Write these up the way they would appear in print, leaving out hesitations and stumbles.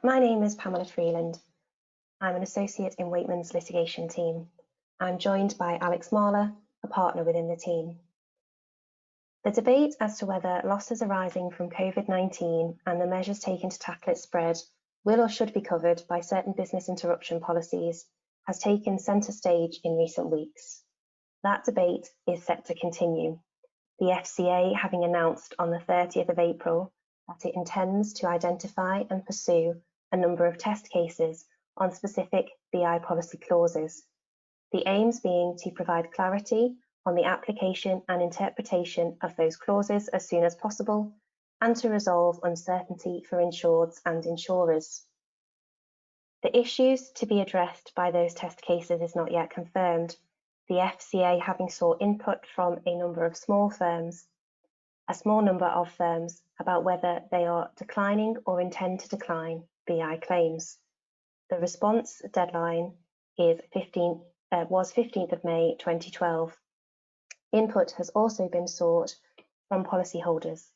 My name is Pamela Freeland. I'm an associate in Waitman's litigation team. I'm joined by Alex Marler, a partner within the team. The debate as to whether losses arising from COVID-19 and the measures taken to tackle its spread will or should be covered by certain business interruption policies has taken centre stage in recent weeks. That debate is set to continue, the FCA having announced on the 30th of April that it intends to identify and pursue a number of test cases on specific BI policy clauses, the aims being to provide clarity on the application and interpretation of those clauses as soon as possible and to resolve uncertainty for insureds and insurers. The issues to be addressed by those test cases is not yet confirmed, the FCA having sought input from a small number of firms about whether they are declining or intend to decline BI claims. The response deadline was 15th of May 2012. Input has also been sought from policyholders.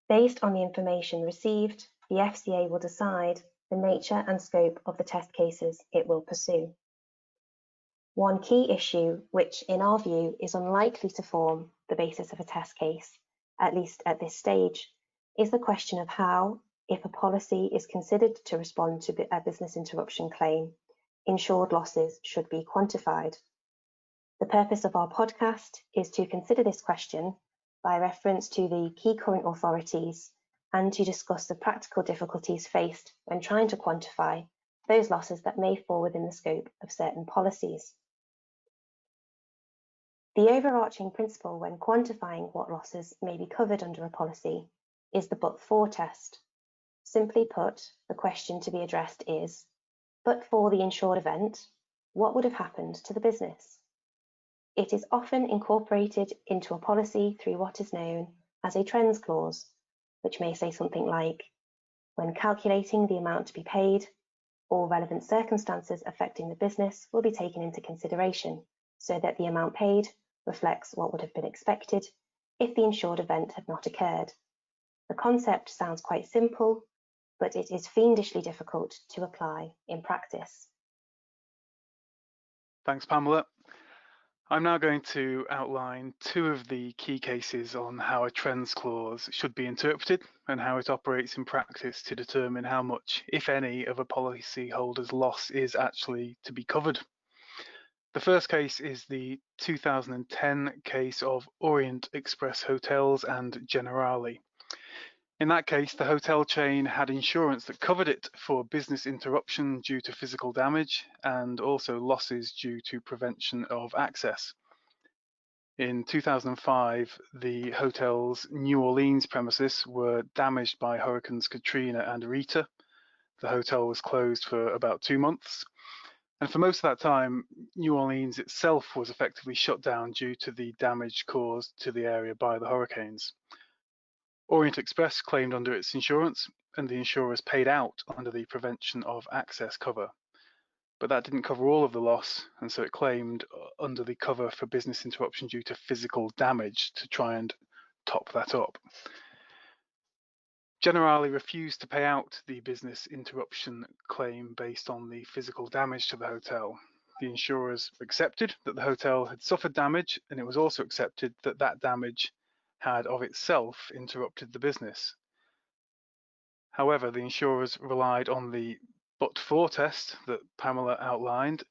Based on the information received, the FCA will decide the nature and scope of the test cases it will pursue. One key issue, which in our view is unlikely to form the basis of a test case, at least at this stage, is the question of how, if a policy is considered to respond to a business interruption claim, insured losses should be quantified. The purpose of our podcast is to consider this question by reference to the key current authorities and to discuss the practical difficulties faced when trying to quantify those losses that may fall within the scope of certain policies. The overarching principle when quantifying what losses may be covered under a policy is the but-for test. Simply put, the question to be addressed is, but for the insured event, what would have happened to the business? It is often incorporated into a policy through what is known as a trends clause, which may say something like, when calculating the amount to be paid, all relevant circumstances affecting the business will be taken into consideration so that the amount paid reflects what would have been expected if the insured event had not occurred. The concept sounds quite simple, but it is fiendishly difficult to apply in practice. Thanks, Pamela. I'm now going to outline two of the key cases on how a trends clause should be interpreted and how it operates in practice to determine how much, if any, of a policyholder's loss is actually to be covered. The first case is the 2010 case of Orient Express Hotels and Generali. In that case, the hotel chain had insurance that covered it for business interruption due to physical damage and also losses due to prevention of access. In 2005, the hotel's New Orleans premises were damaged by Hurricanes Katrina and Rita. The hotel was closed for about 2 months. And for most of that time, New Orleans itself was effectively shut down due to the damage caused to the area by the hurricanes. Orient Express claimed under its insurance, and the insurers paid out under the prevention of access cover. But that didn't cover all of the loss, and so it claimed under the cover for business interruption due to physical damage to try and top that up. Generali refused to pay out the business interruption claim based on the physical damage to the hotel. The insurers accepted that the hotel had suffered damage, and it was also accepted that that damage had of itself interrupted the business. However, the insurers relied on the but-for test that Pamela outlined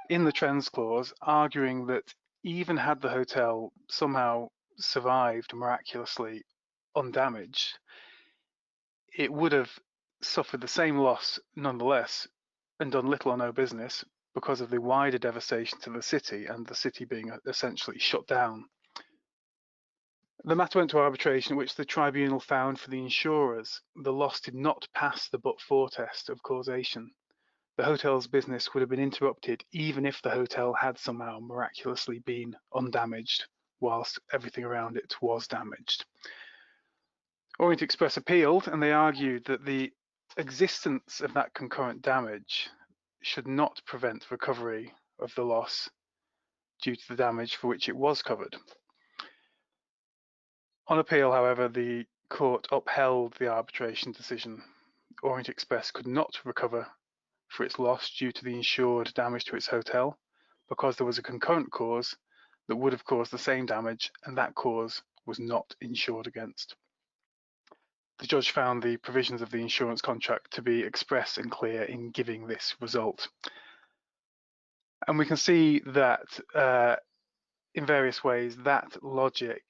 in the trends clause, arguing that even had the hotel somehow survived miraculously undamaged, it would have suffered the same loss nonetheless and done little or no business because of the wider devastation to the city and the city being essentially shut down. The matter went to arbitration, in which the tribunal found for the insurers the loss did not pass the but-for test of causation. The hotel's business would have been interrupted even if the hotel had somehow miraculously been undamaged, whilst everything around it was damaged. Orient Express appealed, and they argued that the existence of that concurrent damage should not prevent recovery of the loss due to the damage for which it was covered. On appeal, however, the court upheld the arbitration decision. Orient Express could not recover for its loss due to the insured damage to its hotel because there was a concurrent cause that would have caused the same damage, and that cause was not insured against. The judge found the provisions of the insurance contract to be express and clear in giving this result. And we can see that in various ways that logic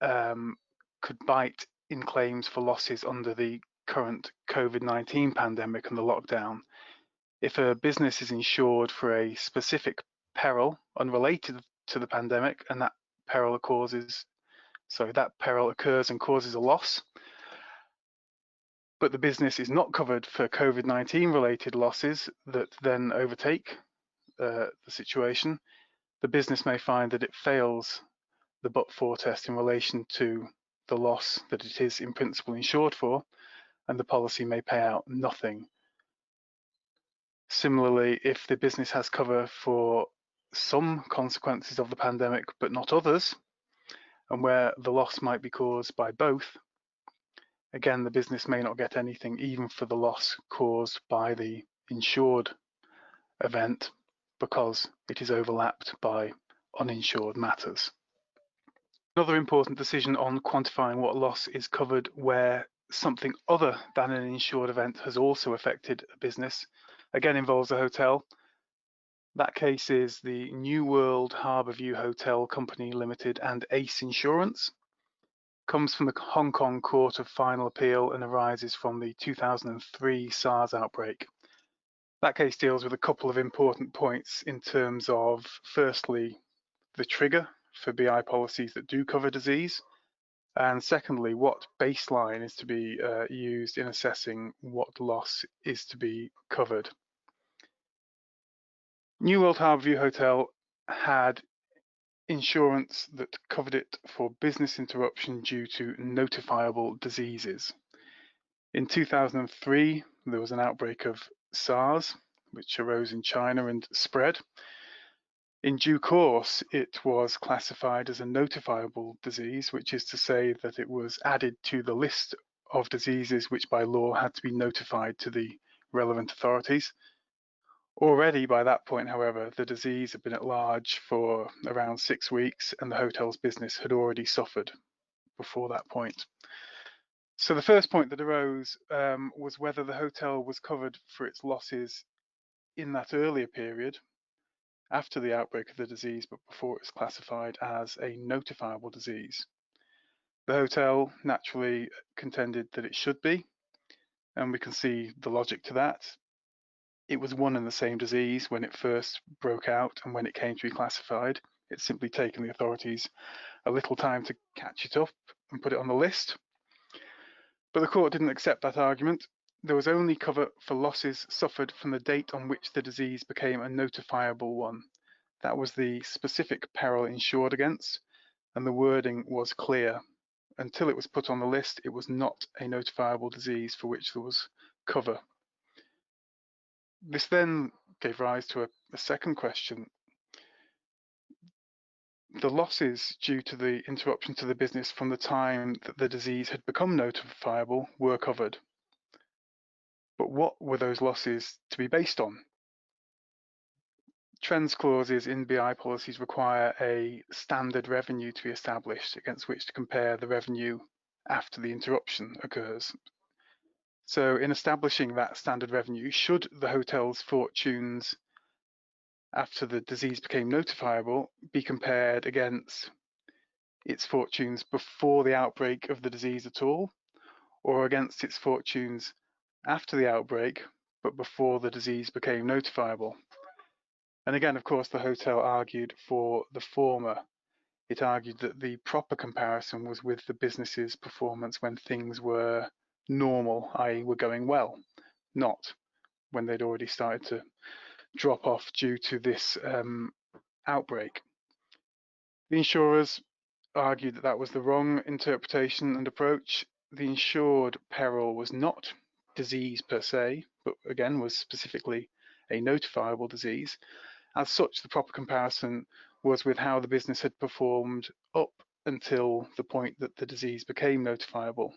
could bite in claims for losses under the current COVID-19 pandemic and the lockdown. If a business is insured for a specific peril unrelated to the pandemic, and that peril occurs and causes a loss, but the business is not covered for COVID-19 related losses that then overtake the situation, the business may find that it fails the but-for test in relation to the loss that it is in principle insured for, and the policy may pay out nothing. Similarly, if the business has cover for some consequences of the pandemic but not others, and where the loss might be caused by both, again, the business may not get anything even for the loss caused by the insured event because it is overlapped by uninsured matters. Another important decision on quantifying what loss is covered where something other than an insured event has also affected a business, again involves a hotel. That case is the New World Harbourview Hotel Company Limited and ACE Insurance. Comes from the Hong Kong Court of Final Appeal and arises from the 2003 SARS outbreak. That case deals with a couple of important points in terms of, firstly, the trigger for BI policies that do cover disease, and secondly, what baseline is to be used in assessing what loss is to be covered. New World Harbourview Hotel had insurance that covered it for business interruption due to notifiable diseases. In 2003, there was an outbreak of SARS, which arose in China and spread. In due course, it was classified as a notifiable disease, which is to say that it was added to the list of diseases which by law had to be notified to the relevant authorities. Already by that point, however, the disease had been at large for around 6 weeks and the hotel's business had already suffered before that point. So the first point that arose was whether the hotel was covered for its losses in that earlier period, after the outbreak of the disease, but before it was classified as a notifiable disease. The hotel naturally contended that it should be, and we can see the logic to that. It was one and the same disease when it first broke out and when it came to be classified. It's simply taken the authorities a little time to catch it up and put it on the list. But the court didn't accept that argument. There was only cover for losses suffered from the date on which the disease became a notifiable one. That was the specific peril insured against, and the wording was clear. Until it was put on the list, it was not a notifiable disease for which there was cover. This then gave rise to a second question. The losses due to the interruption to the business from the time that the disease had become notifiable were covered. But what were those losses to be based on? Trends clauses in BI policies require a standard revenue to be established against which to compare the revenue after the interruption occurs. So in establishing that standard revenue, should the hotel's fortunes after the disease became notifiable be compared against its fortunes before the outbreak of the disease at all, or against its fortunes after the outbreak, but before the disease became notifiable? And again, of course, the hotel argued for the former. It argued that the proper comparison was with the business's performance when things were normal, i.e. were going well, not when they'd already started to drop off due to this outbreak. The insurers argued that that was the wrong interpretation and approach. The insured peril was not disease per se, but again was specifically a notifiable disease. As such, the proper comparison was with how the business had performed up until the point that the disease became notifiable.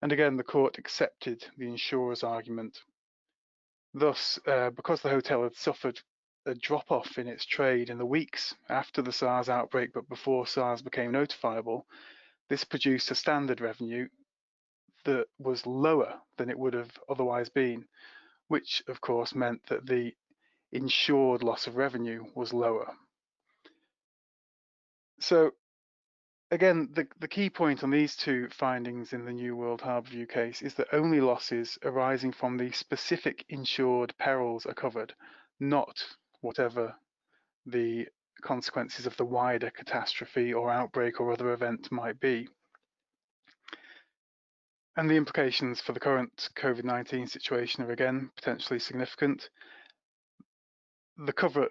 And again, the court accepted the insurer's argument. Thus, because the hotel had suffered a drop-off in its trade in the weeks after the SARS outbreak but before SARS became notifiable, this produced a standard revenue that was lower than it would have otherwise been, which of course meant that the insured loss of revenue was lower. So again, the key point on these two findings in the New World Harbourview case is that only losses arising from the specific insured perils are covered, not whatever the consequences of the wider catastrophe or outbreak or other event might be. And the implications for the current COVID-19 situation are again potentially significant. The cover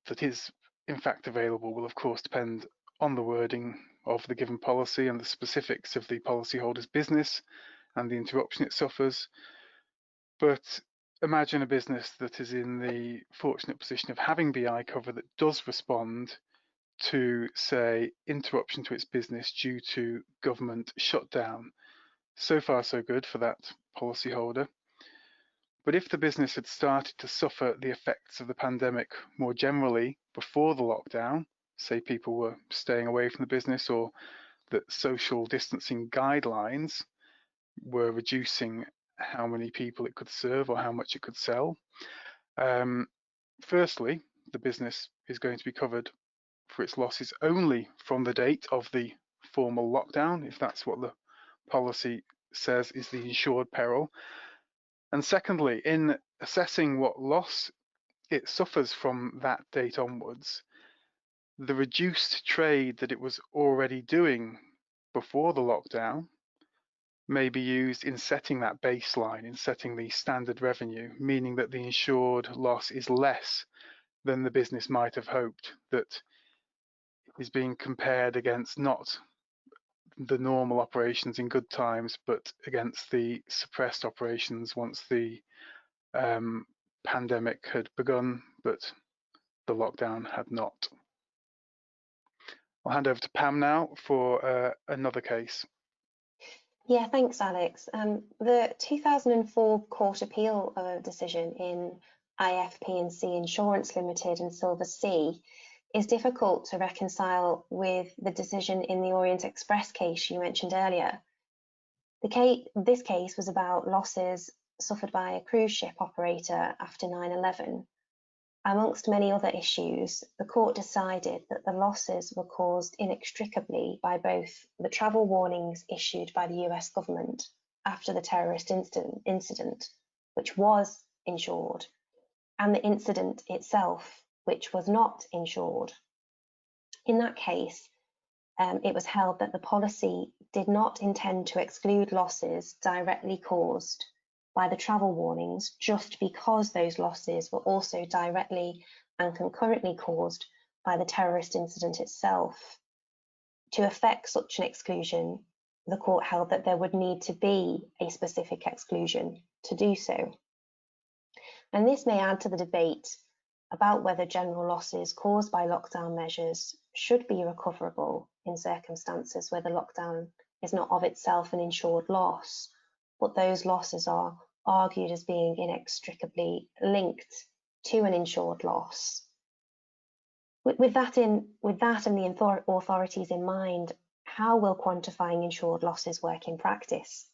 that is in fact available will of course depend on the wording of the given policy and the specifics of the policyholder's business and the interruption it suffers. But imagine a business that is in the fortunate position of having BI cover that does respond to, say, interruption to its business due to government shutdown. So far, so good for that policyholder. But if the business had started to suffer the effects of the pandemic more generally before the lockdown, say people were staying away from the business or that social distancing guidelines were reducing how many people it could serve or how much it could sell, firstly, the business is going to be covered for its losses only from the date of the formal lockdown, if that's what the policy says is the insured peril. And secondly, in assessing what loss it suffers from that date onwards, the reduced trade that it was already doing before the lockdown may be used in setting that baseline, in setting the standard revenue, meaning that the insured loss is less than the business might have hoped, that is being compared against not the normal operations in good times, but against the suppressed operations once the pandemic had begun, but the lockdown had not. I'll hand over to Pam now for another case. Yeah, thanks, Alex. The 2004 Court Appeal decision in IFP&C Insurance Limited and Silver Sea is difficult to reconcile with the decision in the Orient Express case you mentioned earlier. This case was about losses suffered by a cruise ship operator after 9/11. Amongst many other issues, the court decided that the losses were caused inextricably by both the travel warnings issued by the US government after the terrorist incident, which was insured, and the incident itself, which was not insured. In that case, it was held that the policy did not intend to exclude losses directly caused by the travel warnings just because those losses were also directly and concurrently caused by the terrorist incident itself. To effect such an exclusion, the court held that there would need to be a specific exclusion to do so. And this may add to the debate about whether general losses caused by lockdown measures should be recoverable in circumstances where the lockdown is not of itself an insured loss, but those losses are argued as being inextricably linked to an insured loss. With that and the authorities in mind, how will quantifying insured losses work in practice?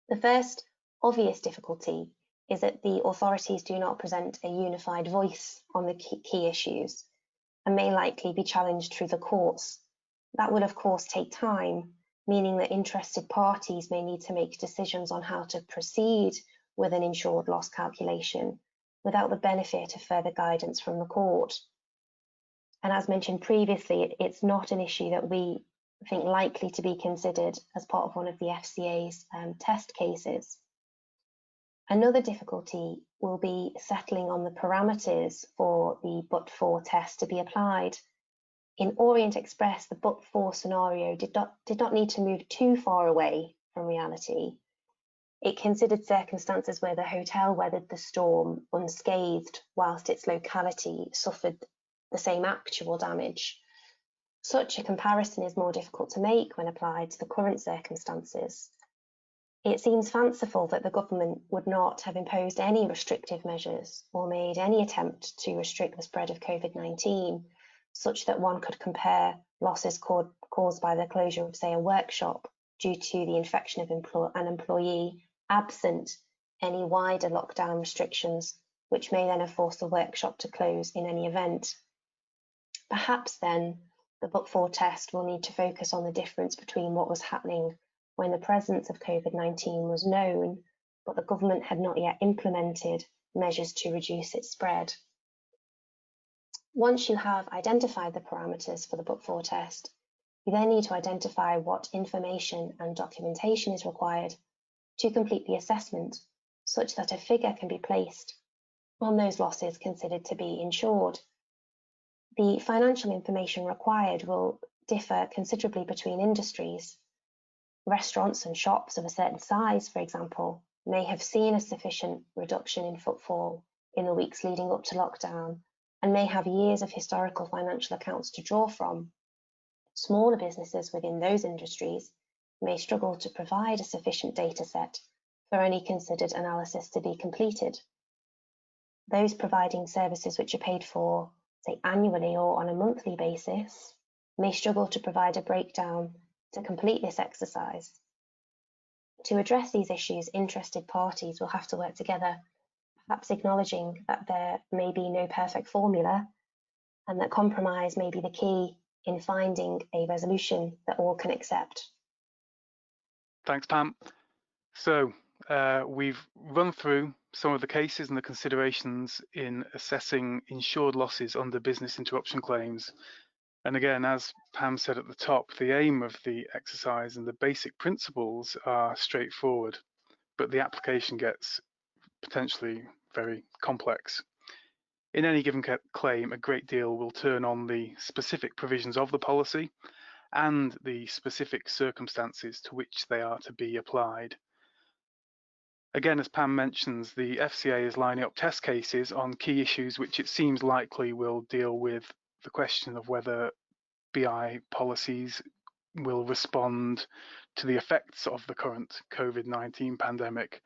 The first obvious difficulty is that the authorities do not present a unified voice on the key issues and may likely be challenged through the courts. That will of course take time, meaning that interested parties may need to make decisions on how to proceed with an insured loss calculation without the benefit of further guidance from the court. And as mentioned previously, it's not an issue that we think likely to be considered as part of one of the FCA's test cases. Another difficulty will be settling on the parameters for the but-for test to be applied. In Orient Express, the but-for scenario did not need to move too far away from reality. It considered circumstances where the hotel weathered the storm unscathed, whilst its locality suffered the same actual damage. Such a comparison is more difficult to make when applied to the current circumstances, It seems fanciful that the government would not have imposed any restrictive measures or made any attempt to restrict the spread of COVID-19, such that one could compare losses caused by the closure of, say, a workshop due to the infection of an employee, absent any wider lockdown restrictions, which may then have forced the workshop to close in any event. Perhaps then the but-for test will need to focus on the difference between what was happening when the presence of COVID-19 was known, but the government had not yet implemented measures to reduce its spread. Once you have identified the parameters for the but-for test, you then need to identify what information and documentation is required to complete the assessment, such that a figure can be placed on those losses considered to be insured. The financial information required will differ considerably between industries. Restaurants and shops of a certain size, for example, may have seen a sufficient reduction in footfall in the weeks leading up to lockdown and may have years of historical financial accounts to draw from. Smaller businesses within those industries may struggle to provide a sufficient data set for any considered analysis to be completed. Those providing services which are paid for, say, annually or on a monthly basis, may struggle to provide a breakdown to complete this exercise. To address these issues, interested parties will have to work together, perhaps acknowledging that there may be no perfect formula and that compromise may be the key in finding a resolution that all can accept. Thanks, Pam. So we've run through some of the cases and the considerations in assessing insured losses under business interruption claims. And again, as Pam said at the top, the aim of the exercise and the basic principles are straightforward, but the application gets potentially very complex. In any given claim, a great deal will turn on the specific provisions of the policy and the specific circumstances to which they are to be applied. Again, as Pam mentions, the FCA is lining up test cases on key issues which it seems likely will deal with the question of whether BI policies will respond to the effects of the current COVID-19 pandemic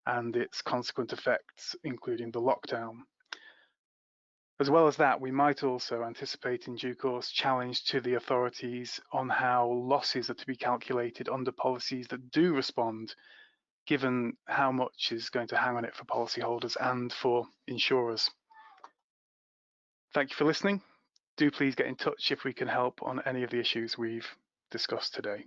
and its consequent effects, including the lockdown. As well as that, we might also anticipate in due course challenge to the authorities on how losses are to be calculated under policies that do respond, given how much is going to hang on it for policyholders and for insurers. Thank you for listening. Do please get in touch if we can help on any of the issues we've discussed today.